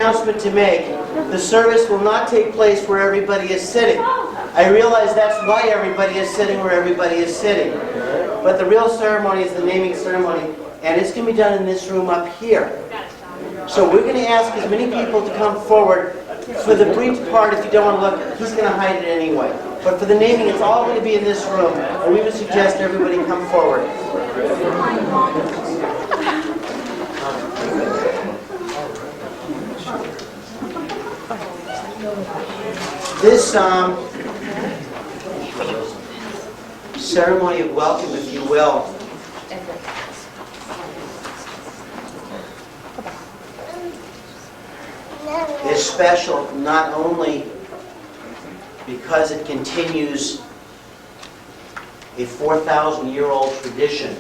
announcement to make. The service will not take place where everybody is sitting. I realize that's why everybody is sitting where everybody is sitting. But the real ceremony is the naming ceremony, and it's going to be done in this room up here. So we're going to ask as many people to come forward. For the brief part, if you don't want to look, he's going to hide it anyway. But for the naming, it's all going to be in this room, and we would suggest everybody come forward. This ceremony of welcome, if you will, is special not only because it continues a 4,000-year-old tradition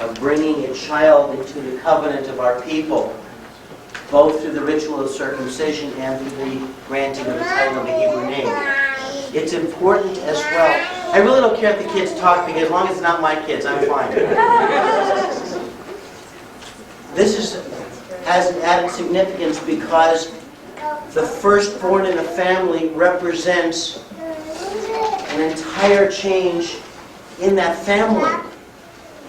of bringing a child into the covenant of our people, both through the ritual of circumcision and through the granting of the title of the Hebrew name. It's important as well. I really don't care if the kids talk, because as long as it's not my kids, I'm fine. This has an added significance because the firstborn in a family represents an entire change in that family.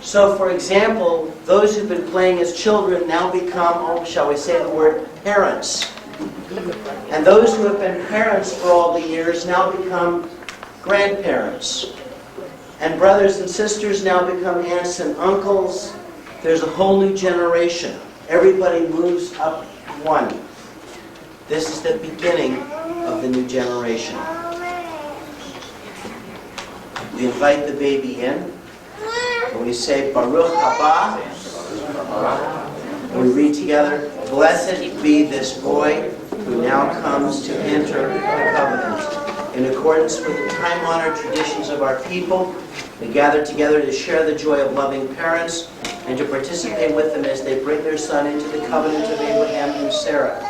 So, for example, those who've been playing as children now become, shall we say the word, parents. And those who have been parents for all the years now become grandparents. And brothers and sisters now become aunts and uncles. There's a whole new generation. Everybody moves up one. This is the beginning of the new generation. We invite the baby in. And we say, Baruch haba. And we read together, Blessed be this boy who now comes to enter the covenant. In accordance with the time-honored traditions of our people, we gather together to share the joy of loving parents and to participate with them as they bring their son into the covenant of Abraham and Sarah.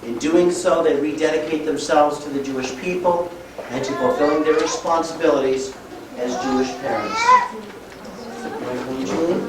In doing so, they rededicate themselves to the Jewish people and to fulfilling their responsibilities as Jewish parents. Julie?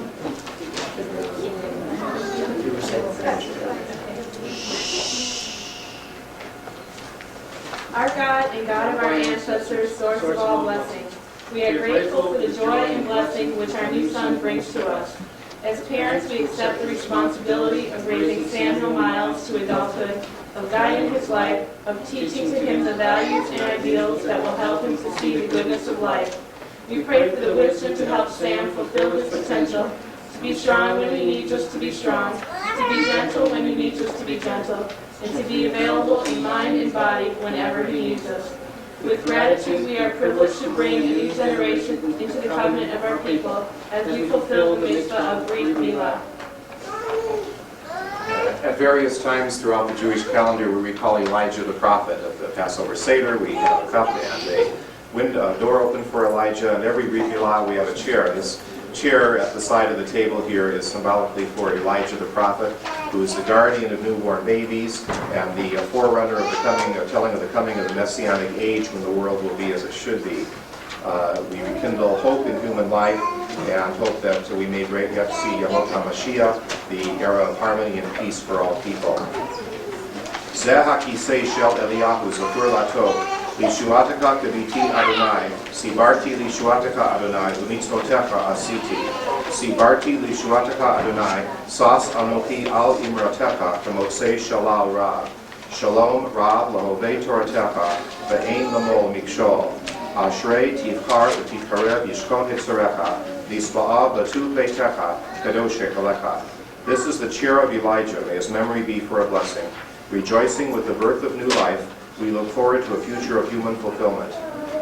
Our God and God of our ancestors, source of all blessings, we are grateful for the joy and blessing which our new son brings to us. As parents, we accept the responsibility of raising Samuel Miles to adulthood, of guiding his life, of teaching to him the values and ideals that will help him to see the goodness of life. We pray for the wisdom to help Sam fulfill his potential, to be strong when he needs us to be strong, to be gentle when he needs us to be gentle, and to be available in mind and body whenever he needs us. With gratitude, we are privileged to bring a new generation into the covenant of our people as we fulfill the mitzvah of Brit Milah. At various times throughout the Jewish calendar, we recall Elijah the prophet. At the Passover Seder, we have a cup and a door open for Elijah, and every Brit Milah we have a chair. This chair at the side of the table here is symbolically for Elijah the prophet, who is the guardian of newborn babies and the forerunner of the telling of the coming of the Messianic age when the world will be as it should be. We rekindle hope in human life and hope that we may great yet see Yamot HaMashiach, the era of harmony and peace for all people. Zeh HaKisei Shel Eliyahu Zokur Lato Lishuataka Kaviti Adonai Sibarti Lishuataka Adonai Umitzvotecha Asiti Sibarti Lishuataka Adonai Sas Anochi Al Imratecha Kamotsei Shalal Ra Shalom Ra Lahove Toratecha Ve'ein Lamol Mikshol Ashrei Tivchar Utivcharev Yishkon Hitzarecha Lisba'ah Batu Beitecha Kadosh Echalecha. This is the chair of Elijah. May his memory be for a blessing. Rejoicing with the birth of new life, we look forward to a future of human fulfillment.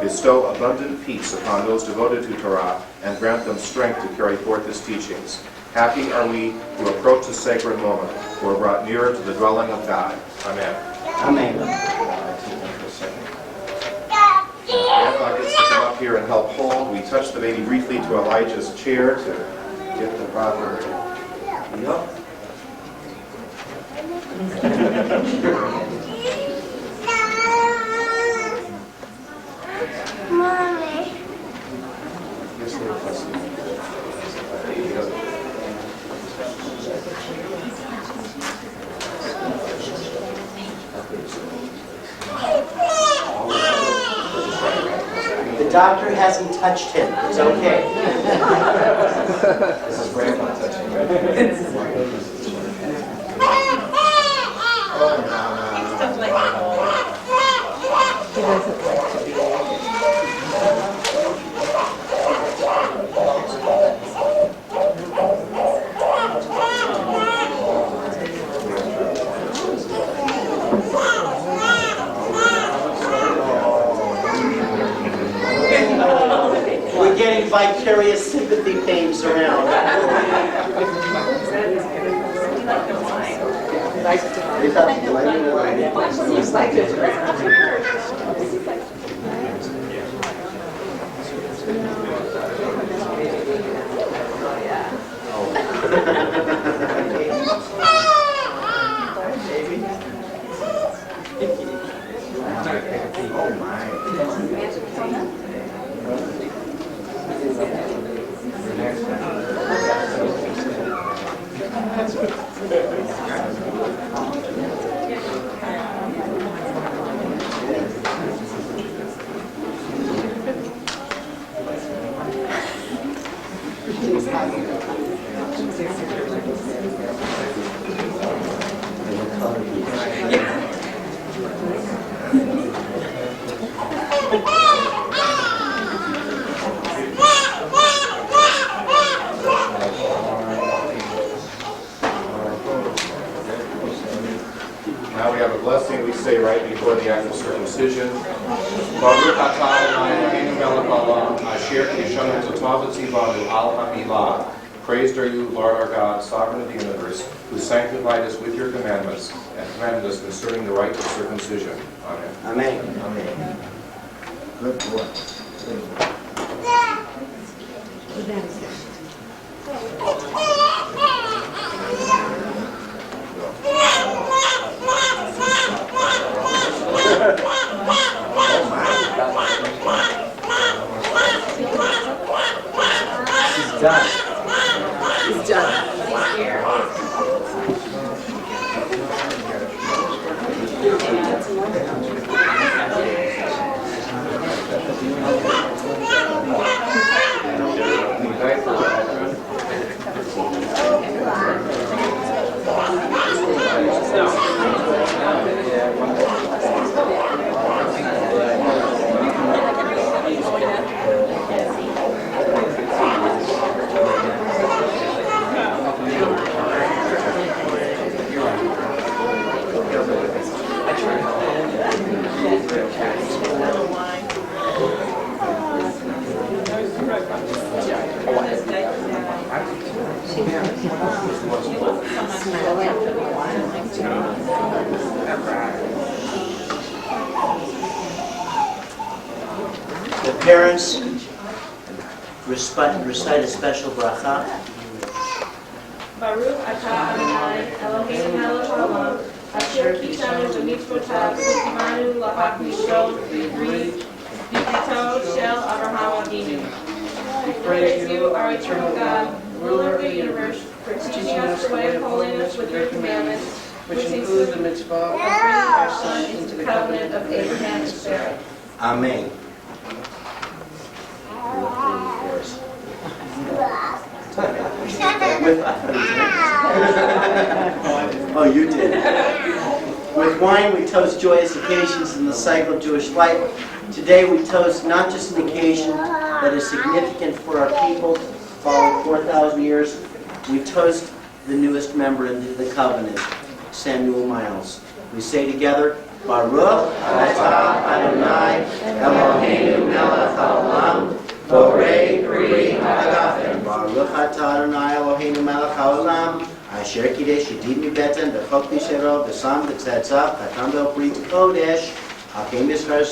Bestow abundant peace upon those devoted to Torah and grant them strength to carry forth his teachings. Happy are we who approach this sacred moment, who are brought nearer to the dwelling of God. Amen. Amen. Grandpa gets to come up here and help hold. We touch the baby briefly to Elijah's chair to get the proper... Yup. Mommy. doctor hasn't touched him. It's okay. This is grandma touching me. He doesn't like to be. We're getting vicarious sympathy pains around. Now we have a blessing we say right before the act of circumcision. Baruch atah Adonai Eloheinu melech haolam, asher kishanu totav v'tzivanu al hamilah. Praised are you, Lord our God, sovereign of the universe, who sanctified us with your commandments and commanded us concerning the rite of circumcision. Amen. Amen. Amen. Good boy. He's done. He's done. The parents recite a special bracha. Baruch atah Adonai Eloheinu melech haolam, asher kishanu b'mitzvotav v'tzivanu lahakmishol b'brito shel Avraham Avinu. We praise you, our eternal God, ruler of the universe, for teaching us the way of holiness with your commandments, which include the mitzvah of bringing our son into the covenant of Abraham and Sarah. Amen. Oh, you did. With wine, we toast joyous occasions in the cycle of Jewish life. Today, we toast not just an occasion that is significant for our people, following 4,000 years. We toast the newest member in the covenant, Samuel Miles. We say together, Baruch atah Adonai Eloheinu melech haolam, borei pri hagafen. Baruch atah Adonai Eloheinu melech haolam, asher kidesh yedid mibeten v'chok b'shero v'sam b'tzetzah v'tam b'prit kodesh. Hakim Yisrael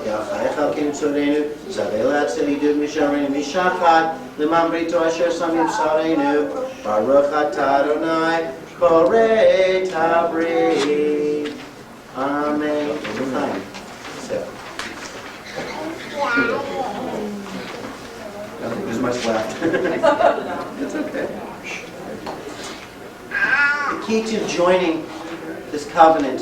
Elchayecha Hakim Tzorenu Zavela Tzedidud Misharenu Mishachat L'man Brito Asher Samim Sarenu Baruch atah Adonai Korei Tabri. Amen. There's much left. It's okay. The key to joining this covenant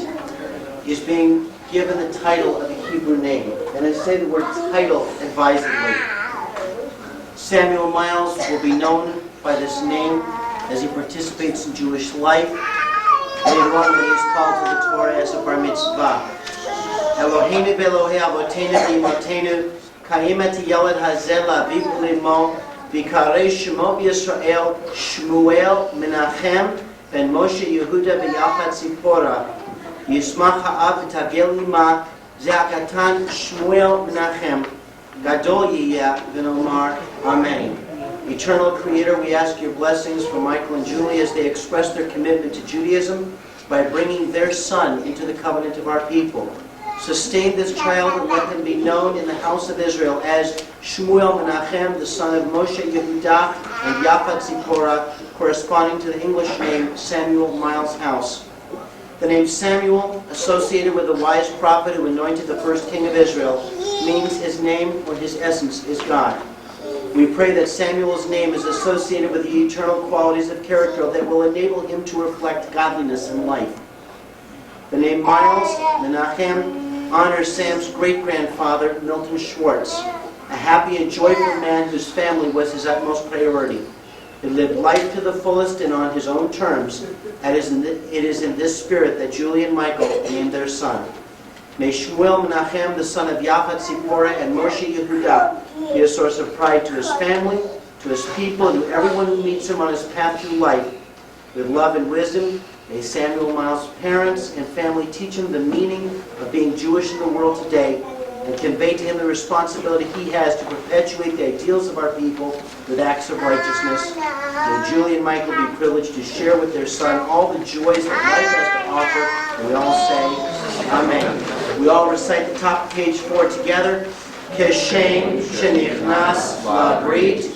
is being given the title of a Hebrew name. And I say the word title advisedly. Samuel Miles will be known by this name as he participates in Jewish life. Later on, when he is called to the Torah as a bar mitzvah. Eloheinu v'Elohei avotenu v'imotenu kaimet yeled hazeh la'aviv u'limo v'karei shemo b'Yisrael Shmuel Menachem ben Moshe Yehuda v'Yafat Zipporah Yismach ha'av v'tavel ima ze'akatan Shmuel Menachem Gadol yiyeh v'nomar Amen. Eternal Creator, we ask your blessings for Michael and Julie as they express their commitment to Judaism by bringing their son into the covenant of our people. Sustain this child and let him be known in the house of Israel as Shmuel Menachem, the son of Moshe Yehuda and Yafat Zipporah, corresponding to the English name Samuel Miles House. The name Samuel, associated with the wise prophet who anointed the first king of Israel, means his name or his essence is God. We pray that Samuel's name is associated with the eternal qualities of character that will enable him to reflect godliness in life. The name Miles Menachem honors Sam's great-grandfather, Milton Schwartz, a happy and joyful man whose family was his utmost priority. He lived life to the fullest and on his own terms. It is in this spirit that Julie and Michael named their son. May Shmuel Menachem, the son of Yafat Zipporah and Moshe Yehuda, be a source of pride to his family, to his people, and to everyone who meets him on his path through life. With love and wisdom, may Samuel Miles' parents and family teach him the meaning of being Jewish in the world today and convey to him the responsibility he has to perpetuate the ideals of our people with acts of righteousness. May Julie and Michael be privileged to share with their son all the joys that life has to offer, and we all say, Amen. We all recite the top of page 4 together. Keshem shenichnas labrit,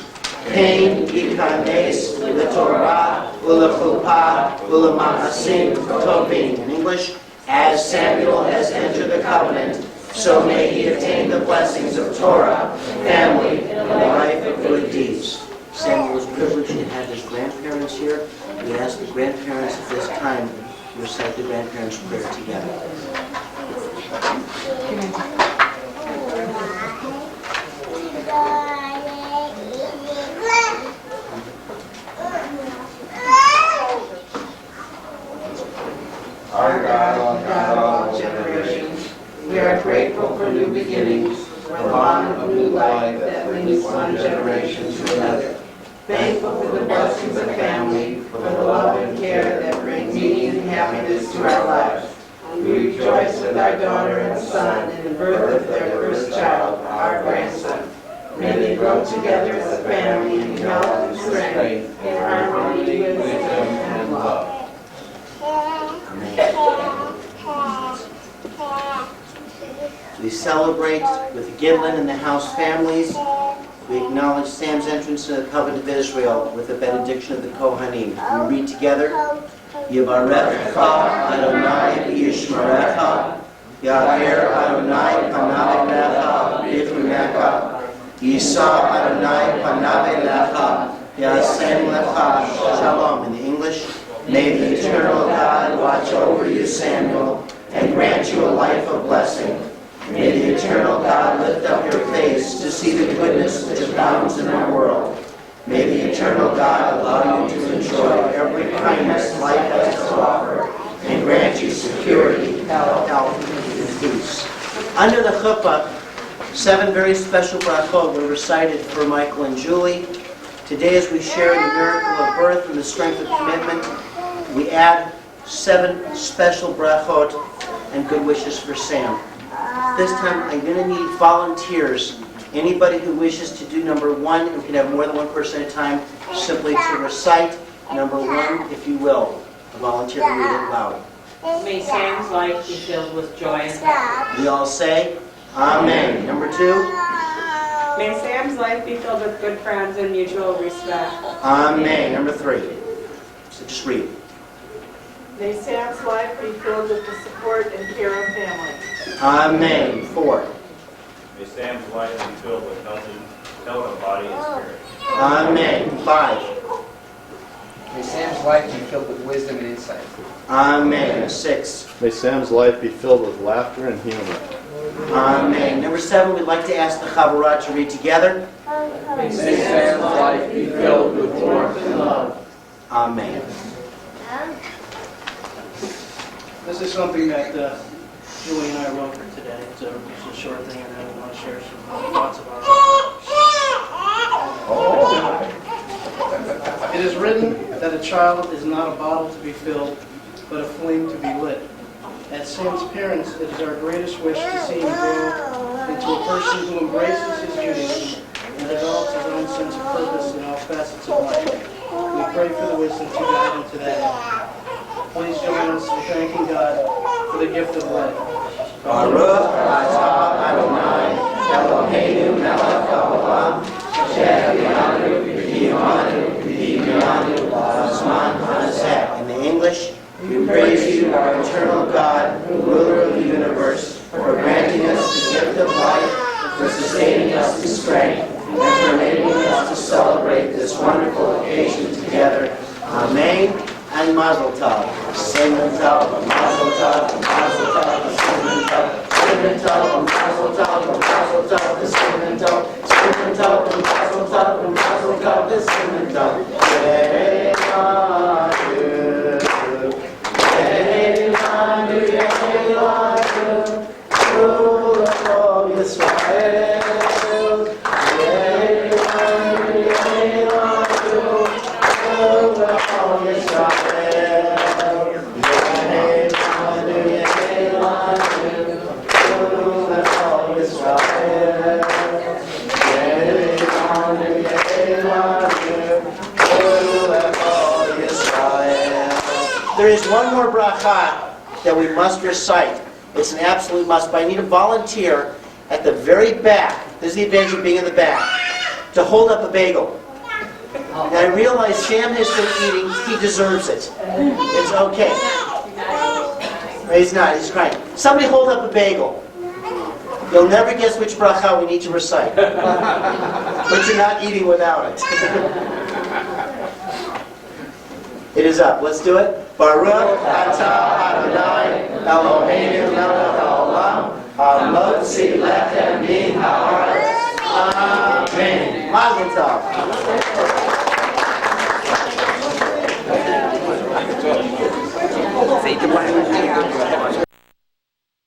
Cain yikanes l'Torah u'lechuppah u'lema'asim tovim. In English, as Samuel has entered the covenant, so may he attain the blessings of Torah, family, and a life of good deeds. Samuel was privileged to have his grandparents here. We ask the grandparents at this time to recite the grandparents' prayer together. Our God, all generations, we are grateful for new beginnings, the dawn of new life that brings one generation to another. Thankful for the blessings of family, for the love and care that bring meaning and happiness to our lives. We rejoice with our daughter and son in the birth of their first child, our grandson. May they grow together as a family in health and strength, in harmony, wisdom, and love. We celebrate with the Gidlin and the House families. We acknowledge Sam's entrance to the covenant of Israel with the benediction of the Kohanim. We read together, Yivarecha Adonai v'yishmerecha, Ya'er Adonai panav elecha b'chunecha, Yisa Adonai panav elecha, Yasem lecha shalom. In the English, may the eternal God watch over you, Samuel, and grant you a life of blessing. May the eternal God lift up your face to see the goodness which abounds in our world. May the eternal God allow you to enjoy every kindness life has to offer and grant you security, health, and peace. Under the chuppah, 7 very special brachot were recited for Michael and Julie. Today, as we share the miracle of birth and the strength of commitment, we add 7 special brachot and good wishes for Sam. This time, I'm going to need volunteers. Anybody who wishes to do number 1, and we can have more than one person at a time, simply to recite number 1, if you will. A volunteer to read it loud. May Sam's life be filled with joy and happiness. We all say, Amen. Number 2. May Sam's life be filled with good friends and mutual respect. Amen. Number 3. So just read. May Sam's life be filled with the support and care of family. Amen. 4. May Sam's life be filled with health of body and spirit. Amen. 5. May Sam's life be filled with wisdom and insight. Amen. 6. May Sam's life be filled with laughter and humor. Amen. Number 7, we'd like to ask the Chabad to read together. May Sam's life be filled with warmth and love. Amen. This is something that Julie and I wrote for today. It's a short thing, and I want to share some thoughts about it. It is written that a child is not a bottle to be filled, but a flame to be lit. As Sam's parents, it is our greatest wish to see him grow into a person who embraces his Judaism and develops his own sense of purpose in all facets of life. We pray for the wisdom to guide him to that end. Please join us in thanking God for the gift of life. Baruch atah Adonai Eloheinu melech haolam asher b'yanu b'yimanu b'yimanu b'zman hazeh. In the English, we praise you, our eternal God, ruler of the universe, for granting us the gift of life, for sustaining us in strength, and for enabling us to celebrate this wonderful occasion together. Amen. And Mazel Tov. Simon Tov, Mazel Tov, Mazel Tov, Simon Tov, Simon Tov, Mazel Tov, Mazel Tov, Simon Tov, Simon Tov, Mazel Tov, Mazel Tov, Simon Tov. Yeilanu, Yeilanu, Rule of all Yisrael. Yeilanu, Yeilanu, Rule of all Yisrael. Yeilanu, Yeilanu, Rule of all Yisrael. Yeilanu, Yeilanu, Rule of all Yisrael. There is one more bracha that we must recite. It's an absolute must, but I need a volunteer at the very back. This is the advantage of being in the back. To hold up a bagel. And I realize Sam has been eating. He deserves it. It's okay. He's not. He's crying. Somebody hold up a bagel. You'll never guess which bracha we need to recite. But you're not eating without it. It is up. Let's do it. Baruch atah Adonai Eloheinu melech haolam hamotzi lechem min haaretz. Amen. Mazel tov.